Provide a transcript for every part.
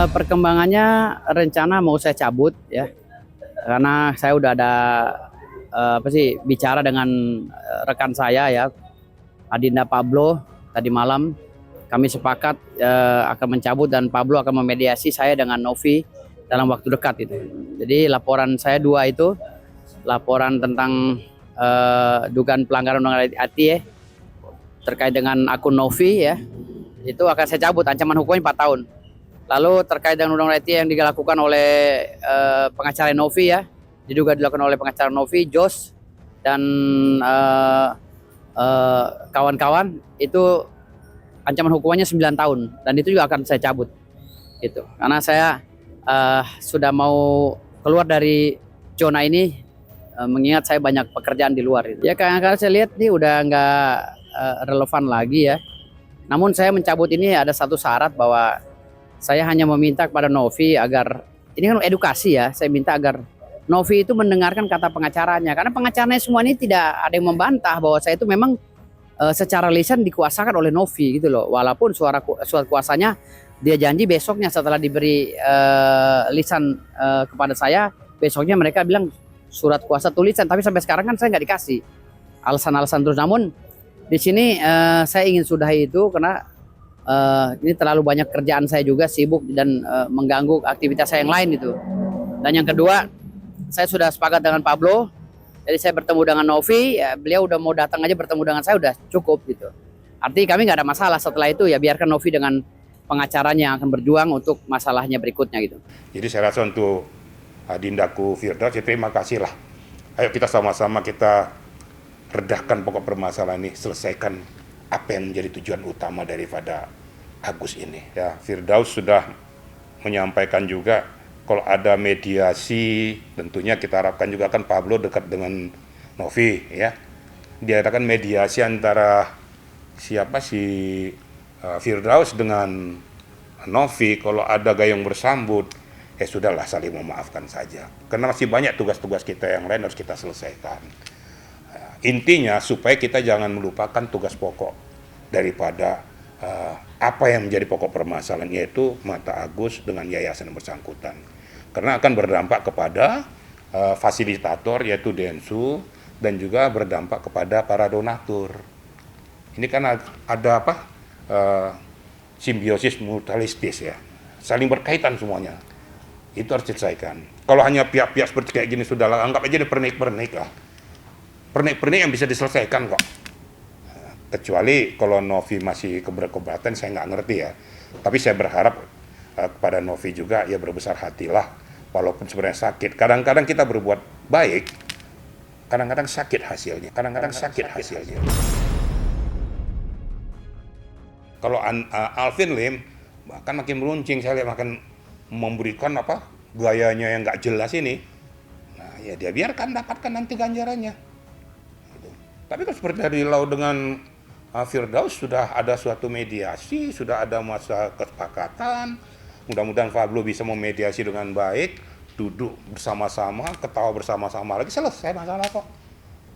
Perkembangannya rencana mau saya cabut ya, karena saya udah ada bicara dengan rekan saya ya, Adinda Pablo tadi malam. Kami sepakat akan mencabut dan Pablo akan memediasi saya dengan Novi dalam waktu dekat itu. Jadi laporan saya dua itu, laporan tentang dugaan pelanggaran undang-undang ITE ya, terkait dengan akun Novi ya, itu akan saya cabut, ancaman hukumnya 4 tahun. Lalu terkait dengan undang-undang ITE yang dilakukan oleh pengacara Novi ya, diduga dilakukan oleh pengacara Novi, Jos dan kawan-kawan, itu ancaman hukumannya 9 tahun dan itu juga akan saya cabut gitu. Karena saya sudah mau keluar dari zona ini, mengingat saya banyak pekerjaan di luar itu. Ya karena saya lihat ini udah nggak relevan lagi ya. Namun saya mencabut ini ada satu syarat, bahwa saya hanya meminta kepada Novi agar, ini kan edukasi ya, saya minta agar Novi itu mendengarkan kata pengacaranya, karena pengacaranya semua ini tidak ada yang membantah bahwa saya itu memang secara lisan dikuasakan oleh Novi gitu loh. Walaupun surat kuasanya dia janji besoknya setelah diberi lisan kepada saya, besoknya mereka bilang surat kuasa tulisan, tapi sampai sekarang kan saya nggak dikasih alasan-alasan terus. Namun di sini saya ingin sudahi itu karena ini terlalu banyak kerjaan saya juga, sibuk dan mengganggu aktivitas saya yang lain itu. Dan yang kedua, saya sudah sepakat dengan Pablo. Jadi saya bertemu dengan Novi, ya beliau udah mau datang aja bertemu dengan saya udah cukup gitu. Artinya kami nggak ada masalah. Setelah itu ya biarkan Novi dengan pengacaranya yang akan berjuang untuk masalahnya berikutnya gitu. Jadi saya rasa untuk Adindaku Firdaus, ya terima kasih lah. Ayo kita sama-sama kita redahkan pokok permasalahan ini, selesaikan apa yang menjadi tujuan utama daripada Agus ini. Ya, Firdaus sudah menyampaikan juga kalau ada mediasi, tentunya kita harapkan juga kan Pablo dekat dengan Novi ya. Diadakan mediasi antara Firdaus dengan Novi. Kalau ada gayung bersambut, ya sudahlah, saling memaafkan saja. Karena masih banyak tugas-tugas kita yang lain harus kita selesaikan. Intinya supaya kita jangan melupakan tugas pokok daripada apa yang menjadi pokok permasalahan, yaitu Mata Agus dengan yayasan yang bersangkutan. Karena akan berdampak kepada fasilitator yaitu Densu, dan juga berdampak kepada para donatur. Ini kan ada simbiosis mutualistis ya, saling berkaitan semuanya. Itu harus diselesaikan. Kalau hanya pihak-pihak seperti kayak gini, sudahlah, anggap aja ini pernik-pernik lah. Pernik-pernik yang bisa diselesaikan kok. Kecuali kalau Novi masih keberatan, saya nggak ngerti ya. Tapi saya berharap kepada Novi juga, ya berbesar hatilah, walaupun sebenarnya sakit. Kadang-kadang kita berbuat baik, kadang-kadang sakit hasilnya. Kalau Alvin Lim, bahkan makin meruncing, saya lihat makin memberikan gayanya yang nggak jelas ini. Nah ya dia biarkan, dapatkan nanti ganjarannya. Gitu. Tapi kalau seperti dari Lau dengan Firdaus sudah ada suatu mediasi, sudah ada masa kesepakatan. Mudah-mudahan Pablo bisa memediasi dengan baik, duduk bersama-sama, ketawa bersama-sama lagi, selesai masalah kok.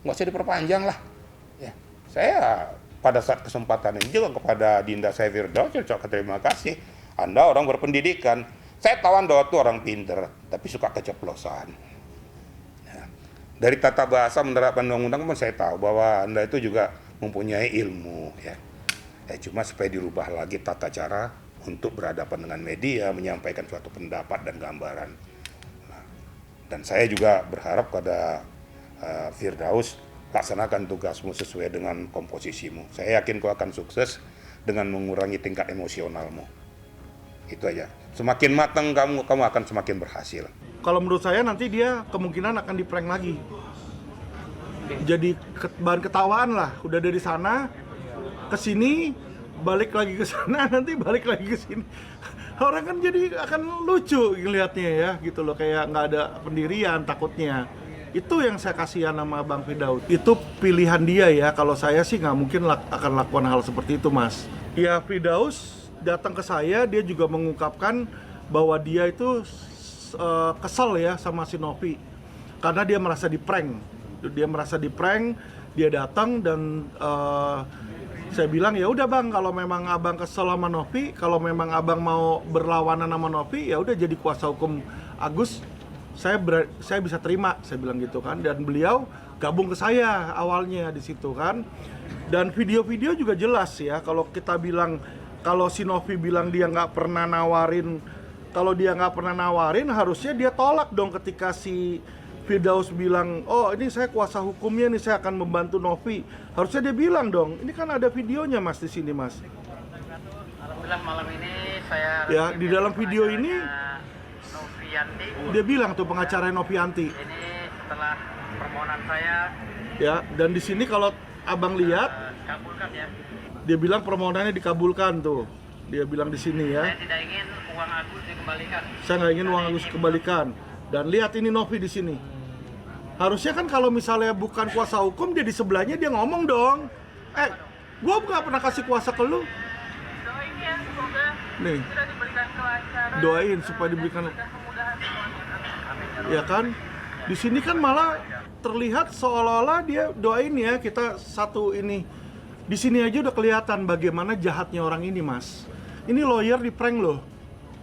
Nggak usah diperpanjang lah. Ya, saya pada saat kesempatan ini juga kepada Dinda saya Firdaus, ucapkan terima kasih. Anda orang berpendidikan. Saya tahu Anda itu orang pinter, tapi suka keceplosan. Ya. Dari tata bahasa menerapkan undang-undang pun saya tahu bahwa Anda itu juga mempunyai ilmu ya. Cuma supaya dirubah lagi tata cara untuk berhadapan dengan media, menyampaikan suatu pendapat dan gambaran. Nah, dan saya juga berharap pada Firdaus, laksanakan tugasmu sesuai dengan komposisimu. Saya yakin kau akan sukses dengan mengurangi tingkat emosionalmu. Itu aja. Semakin matang kamu akan semakin berhasil. Kalau menurut saya nanti dia kemungkinan akan di-prank lagi. Jadi bahan ketawaan lah. Udah dari sana ke sini, balik lagi ke sana, nanti balik lagi ke sini. Orang kan jadi akan lucu ngelihatnya ya, gitu loh, kayak nggak ada pendirian takutnya. Itu yang saya kasihan sama Bang Firdaus. Itu pilihan dia ya. Kalau saya sih nggak mungkin akan lakukan hal seperti itu, Mas. Ya Firdaus datang ke saya, dia juga mengungkapkan bahwa dia itu kesel ya sama si Novi karena dia merasa di-prank. Dia datang dan Saya bilang ya udah bang, kalau memang abang kesel sama Novi, kalau memang abang mau berlawanan sama Novi, ya udah jadi kuasa hukum Agus, saya bisa terima, saya bilang gitu kan. Dan beliau gabung ke saya awalnya di situ kan. Dan video-video juga jelas ya, kalau kita bilang, kalau si Novi bilang dia nggak pernah nawarin, kalau dia nggak pernah nawarin, harusnya dia tolak dong ketika si Firdaus bilang, oh ini saya kuasa hukumnya nih, saya akan membantu Novi. Harusnya dia bilang dong, ini kan ada videonya mas di sini mas. Alhamdulillah malam ini saya Ya di dalam video ini Novianti. dia bilang tuh pengacara Novianti. Ini setelah permohonan saya Ya dan di sini kalau abang lihat, kabulkan ya. dia bilang permohonannya dikabulkan tuh. Dia bilang di sini ya. Saya tidak ingin uang Agus dikembalikan. Saya nggak ingin uang Agus dikembalikan. Dan lihat ini Novi di sini. Harusnya kan kalau misalnya bukan kuasa hukum, dia di sebelahnya dia ngomong dong. Gua nggak pernah kasih kuasa ke lu. Doain ya, semoga Nih, sudah diberikan kelancaran. doain supaya diberikan. Ya kan? Di sini kan malah terlihat seolah-olah dia doain ya kita satu ini. Di sini aja udah kelihatan bagaimana jahatnya orang ini, Mas. Ini lawyer di prank loh.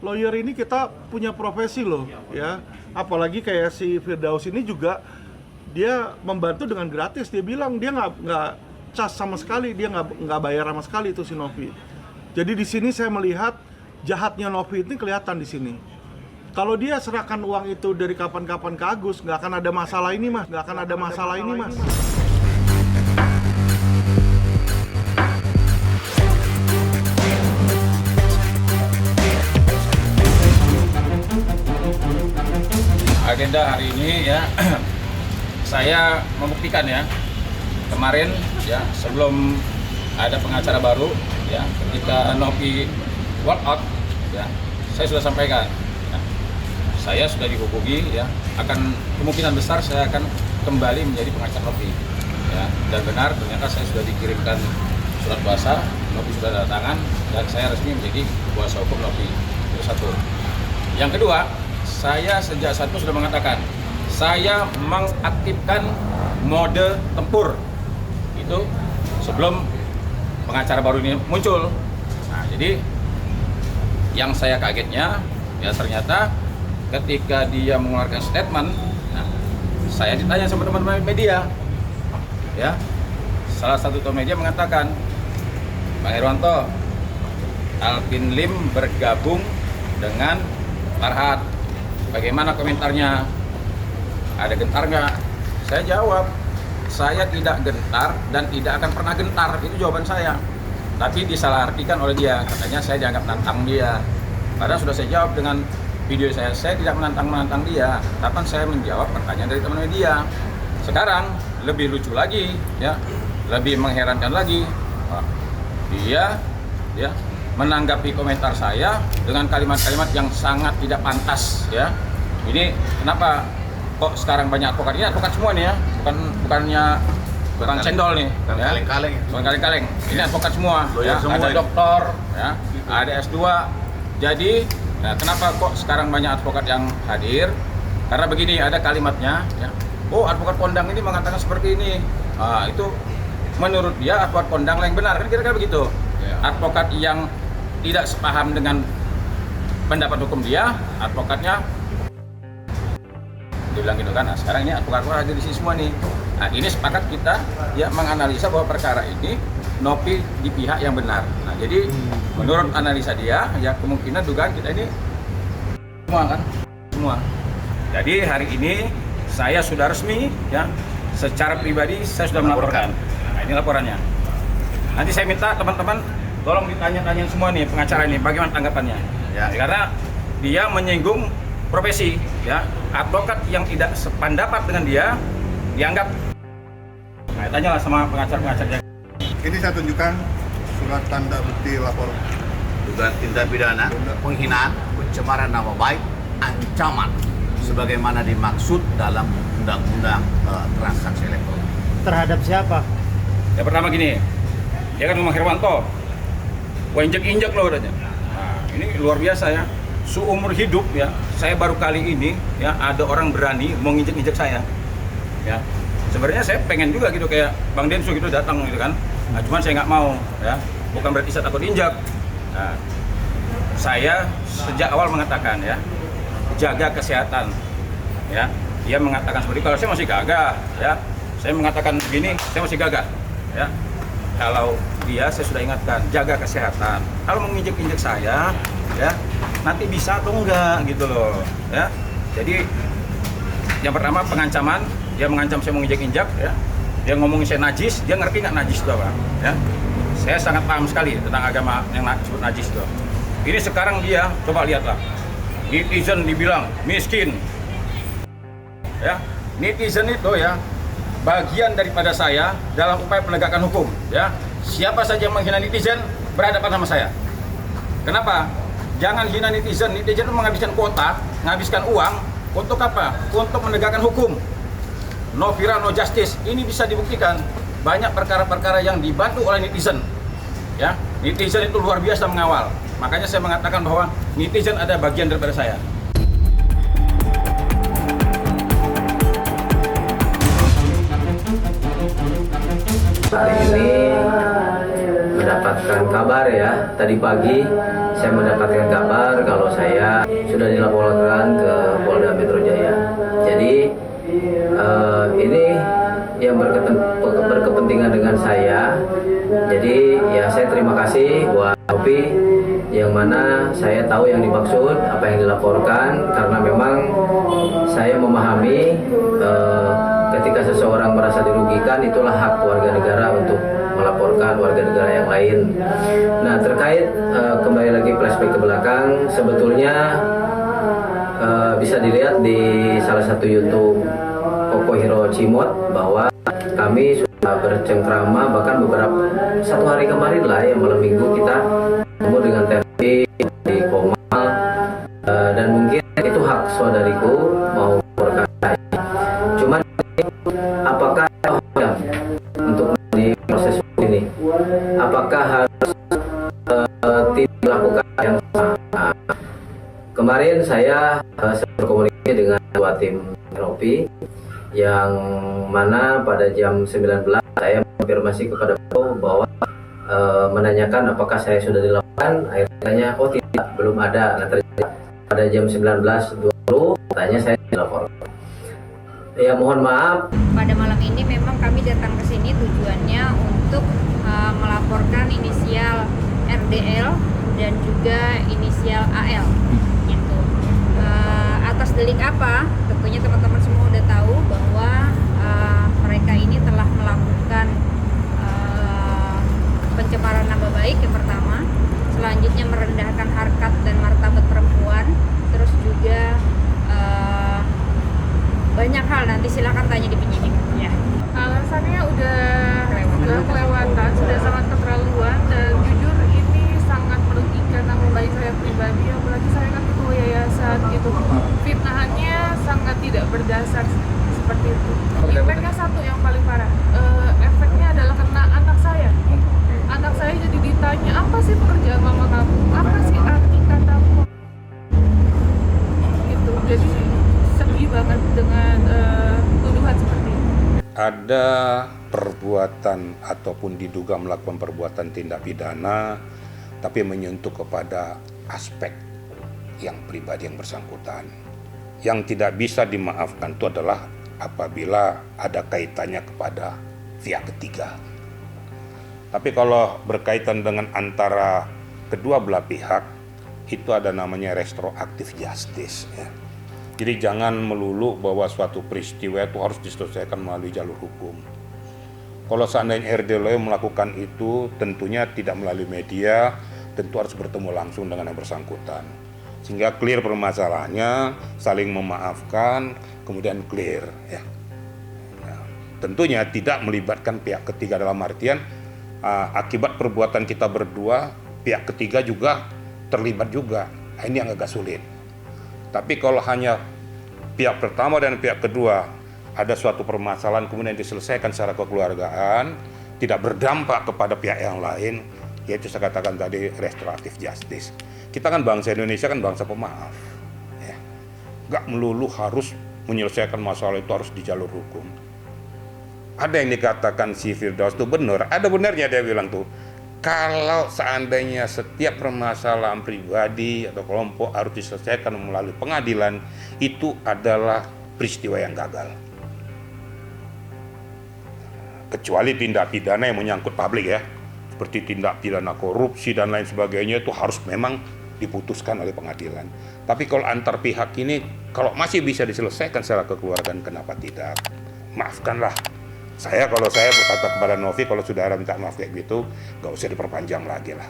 Lawyer ini kita punya profesi loh, ya. Apalagi kayak si Firdaus ini juga dia membantu dengan gratis. Dia bilang dia nggak cas sama sekali, dia nggak bayar sama sekali itu si Novi. Jadi di sini saya melihat jahatnya Novi ini kelihatan di sini. Kalau dia serahkan uang itu dari kapan-kapan ke Agus, nggak akan ada masalah ini mas, nggak akan ada masalah ini mas. Agenda hari ini ya, saya membuktikan ya, kemarin ya sebelum ada pengacara baru ya, ketika Novi walk out ya, saya sudah sampaikan ya, saya sudah dihubungi ya, akan kemungkinan besar saya akan kembali menjadi pengacara Novi ya, dan benar ternyata saya sudah dikirimkan surat kuasa, Novi sudah tanda tangan dan saya resmi menjadi kuasa hukum Novi. Itu satu. Yang kedua, saya sejak saat itu sudah mengatakan saya mengaktifkan mode tempur itu sebelum pengacara baru ini muncul. Nah, jadi yang saya kagetnya ya ternyata ketika dia mengeluarkan statement, nah, saya ditanya sama teman-teman media, ya salah satu media mengatakan, Bang Herwanto, Alvin Lim bergabung dengan Farhad. Bagaimana komentarnya? Ada gentar nggak? Saya jawab, saya tidak gentar dan tidak akan pernah gentar. Itu jawaban saya. Tapi disalahartikan oleh dia. Katanya saya dianggap nantang dia. Padahal sudah saya jawab dengan video saya tidak menantang dia. Kapan saya menjawab pertanyaan dari teman media. Sekarang lebih lucu lagi, ya, lebih mengherankan lagi. Dia, ya, menanggapi komentar saya dengan kalimat-kalimat yang sangat tidak pantas ya. Ini kenapa kok sekarang banyak advokat? Ini advokat semua nih ya, bukannya tukang cendol nih, bukan ya. Kaleng-kaleng. Bukan kaleng-kaleng. Ini advokat semua, ya. Ada doktor, ya, ada S2. Jadi, nah, kenapa kok sekarang banyak advokat yang hadir? Karena begini, ada kalimatnya, ya. Oh, advokat kondang ini mengatakan seperti ini. Nah, itu menurut dia advokat kondang yang benar, kan kira-kira begitu. Advokat yang tidak sepaham dengan pendapat hukum dia, advokatnya dibilang gitu kan. Nah, sekarang ini advokat ada di sini semua nih. Nah, ini sepakat kita ya menganalisa bahwa perkara ini Novi di pihak yang benar. Nah, jadi menurut analisa dia ya kemungkinan dugaan kita ini semua. Jadi hari ini saya sudah resmi ya secara pribadi saya sudah melaporkan. Nah, ini laporannya. Nanti saya minta teman-teman tolong ditanya-tanya semua nih pengacara ini bagaimana tanggapannya ya, karena dia menyinggung profesi ya, advokat yang tidak sependapat dengan dia dianggap. Nah, tanyalah sama pengacara-pengacaranya. Ini saya tunjukkan surat tanda bukti lapor dugaan tindak pidana penghinaan, pencemaran nama baik, ancaman sebagaimana dimaksud dalam undang-undang transaksi elektronik. Terhadap siapa? Ya pertama gini, dia kan Bang Herwanto, gua injek-injek loh katanya. Nah, ini luar biasa ya. Seumur hidup ya, saya baru kali ini ya ada orang berani mau nginjek-injek saya. Ya. Sebenarnya saya pengen juga gitu kayak Bang Densu gitu datang gitu kan. Nah, cuman saya nggak mau, ya. Bukan berarti saya takut injak. Nah, saya sejak awal mengatakan, ya, jaga kesehatan, ya. Dia mengatakan seperti kalau saya masih gagah, ya. Saya mengatakan begini, saya masih gagah, ya. Kalau dia, saya sudah ingatkan, jaga kesehatan. Kalau menginjek-injek saya, ya, nanti bisa atau enggak, gitu loh, ya. Jadi yang pertama pengancaman, dia mengancam saya mau injek-injek, ya. Dia ngomongin saya najis, dia ngerti nggak najis itu apa, ya. Saya sangat paham sekali tentang agama yang disebut najis itu. Ini sekarang dia, coba lihatlah, netizen dibilang miskin, ya. Netizen itu, ya, bagian daripada saya dalam upaya penegakan hukum, ya. Siapa saja yang menghina netizen berhadapan sama saya. Kenapa? Jangan hina netizen. Netizen itu menghabiskan kuota, menghabiskan uang untuk apa? Untuk menegakkan hukum. No viral, no justice. Ini bisa dibuktikan. Banyak perkara-perkara yang dibantu oleh netizen. Ya, netizen itu luar biasa mengawal. Makanya saya mengatakan bahwa netizen ada bagian daripada saya. Hari ini mendapatkan kabar, ya, tadi pagi saya mendapatkan kabar kalau saya sudah dilaporkan ke Polda Metro Jaya. Jadi ini yang berkepentingan dengan saya. Jadi ya saya terima kasih buat Nopi, yang mana saya tahu yang dimaksud apa yang dilaporkan, karena memang saya memahami ketika seseorang merasa dirugikan, itulah hak warga negara untuk melaporkan warga negara yang lain. Nah, terkait kembali lagi flashback ke belakang, sebetulnya bisa dilihat di salah satu YouTube Popo Hero Cimot bahwa kami sudah bercengkrama, bahkan beberapa satu hari kemarin lah, ya, malam minggu kita ketemu dengan TV di Komal, dan mungkin itu hak saudariku mau melaporkan saya. Cuman apakah untuk di proses ini, apakah harus tidak dilakukan yang sama? Kemarin saya berkomunikasi dengan ketua tim Nopi, yang mana pada jam 19 saya konfirmasi kepada Pro bahwa menanyakan apakah saya sudah dilakukan. Akhirnya oh tidak, belum ada. Nah, ternyata pada jam 19.20 katanya saya dilaporkan. Ya, mohon maaf. Pada malam ini memang kami datang ke sini tujuannya untuk melaporkan inisial RDL dan juga inisial AL. Gitu. Atas delik apa? Tentunya teman-teman semua udah tahu bahwa mereka ini telah melakukan pencemaran nama baik yang pertama, selanjutnya merendahkan harkat dan martabat perempuan, terus juga banyak hal, nanti silakan tanya di penyidik, ya. Alasannya udah kelewatan, sudah sangat keterlaluan, dan jujur ini sangat merugikan nama baik saya pribadi, apalagi saya kan ketua yayasan gitu. Fitnahannya sangat tidak berdasar seperti itu. Efeknya satu yang paling parah, efeknya adalah kena anak saya. Anak saya jadi ditanya, apa sih pekerjaan mama kamu? Apa sih arti katamu? Gitu. Jadi sedih banget dengan tuduhan seperti ini. Ada perbuatan ataupun diduga melakukan perbuatan tindak pidana, tapi menyentuh kepada aspek yang pribadi yang bersangkutan. Yang tidak bisa dimaafkan itu adalah apabila ada kaitannya kepada pihak ketiga. Tapi kalau berkaitan dengan antara kedua belah pihak, itu ada namanya retroaktif justice, ya. Jadi jangan melulu bahwa suatu peristiwa itu harus diselesaikan melalui jalur hukum. Kalau seandainya RDL melakukan itu, tentunya tidak melalui media, tentu harus bertemu langsung dengan yang bersangkutan. Sehingga clear permasalahannya, saling memaafkan, kemudian clear, ya. Nah, tentunya tidak melibatkan pihak ketiga dalam artian akibat perbuatan kita berdua, pihak ketiga juga terlibat juga. Nah, ini yang agak sulit. Tapi kalau hanya pihak pertama dan pihak kedua ada suatu permasalahan kemudian diselesaikan secara kekeluargaan, tidak berdampak kepada pihak yang lain, yaitu saya katakan tadi restoratif justice. Kita kan bangsa Indonesia kan bangsa pemaaf, ya. Nggak melulu harus menyelesaikan masalah itu harus di jalur hukum. ada yang dikatakan si Firdaus itu benar, ada benarnya dia bilang tuh. Kalau seandainya setiap permasalahan pribadi atau kelompok harus diselesaikan melalui pengadilan, itu adalah peristiwa yang gagal. Kecuali tindak pidana yang menyangkut publik ya, seperti tindak pidana korupsi dan lain sebagainya, itu harus memang diputuskan oleh pengadilan. Tapi kalau antar pihak ini, kalau masih bisa diselesaikan secara kekeluargaan, kenapa tidak? Maafkanlah. Kalau saya berkata kepada Novi, kalau saudara minta maaf kayak gitu, nggak usah diperpanjang lagi lah.